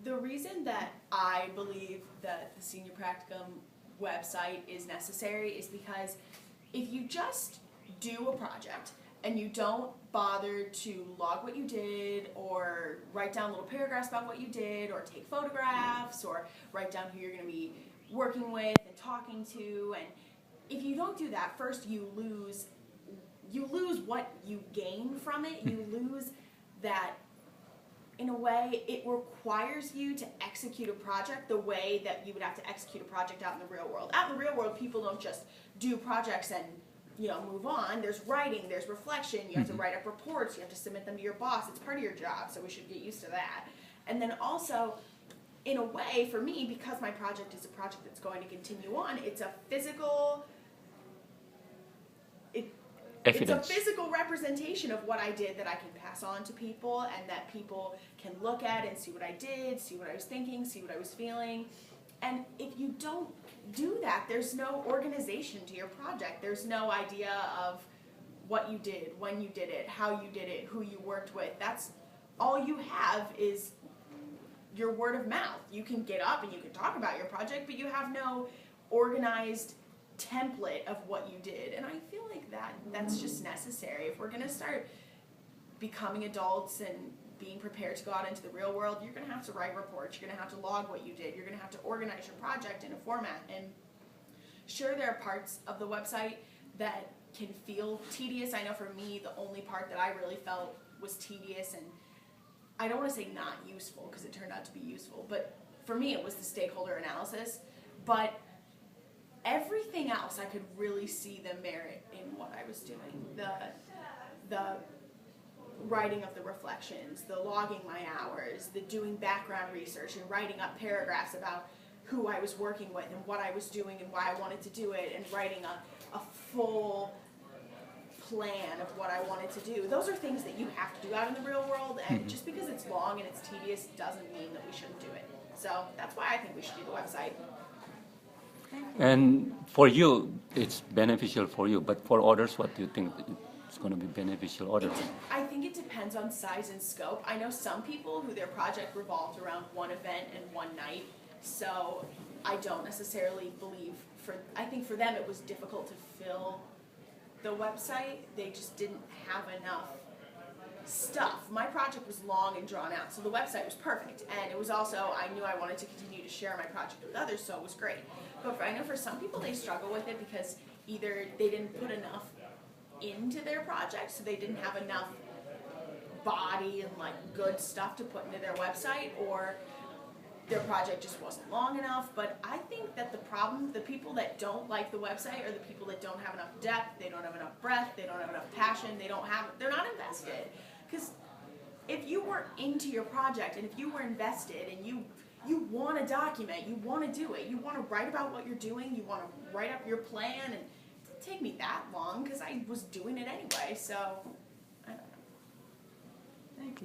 The reason that I believe that the Senior Practicum website is necessary is because if you just do a project and you don't bother to log what you did or write down little paragraphs about what you did or take photographs or write down who you're going to be working with and talking to, and if you don't do that, first you lose what you gain from it. You lose that, in a way, it requires you to execute a project the way that you would have to execute a project out in the real world. Out in the real world, people don't just do projects and move on. There's writing, there's reflection, you have to write up reports, you have to submit them to your boss. It's part of your job, so we should get used to that. And then also, in a way, for me, because my project is a project that's going to continue on, it's a physical Evidence. It's a physical representation of what I did that I can pass on to people and that people can look at and see what I did, see what I was thinking, see what I was feeling. And if you don't do that, there's no organization to your project. There's no idea of what you did, when you did it, how you did it, who you worked with. That's all you have is your word of mouth. You can get up and you can talk about your project, but you have no organized template of what you did. And I feel like that's just necessary. If we're going to start becoming adults and being prepared to go out into the real world, you're going to have to write reports, you're going to have to log what you did, you're going to have to organize your project in a format. And sure, there are parts of the website that can feel tedious. I know for me, the only part that I really felt was tedious, and I don't want to say not useful because it turned out to be useful, but for me it was the stakeholder analysis. But everything else, I could really see the merit in what I was doing. The writing of the reflections, the logging my hours, the doing background research and writing up paragraphs about who I was working with and what I was doing and why I wanted to do it, and writing a full plan of what I wanted to do. Those are things that you have to do out in the real world, and just because it's long and it's tedious doesn't mean that we shouldn't do it. So that's why I think we should do the website. And for you, it's beneficial for you, but for others, what do you think it's going to be beneficial others? I think it depends on size and scope. I know some people who their project revolved around one event and one night, so I don't necessarily believe, I think for them it was difficult to fill the website. They just didn't have enough stuff. My project was long and drawn out, so the website was perfect, and it was also, I knew I wanted to continue to share my project with others, so it was great. But I know for some people they struggle with it because either they didn't put enough into their project, so they didn't have enough body and good stuff to put into their website, or their project just wasn't long enough. But I think that the people that don't like the website are the people that don't have enough depth, they don't have enough breadth, they don't have enough passion, they're not invested. Because if you were into your project and if you were invested and you want to document, you want to do it, you want to write about what you're doing, you want to write up your plan, and it didn't take me that long because I was doing it anyway, so I don't know. Thank you.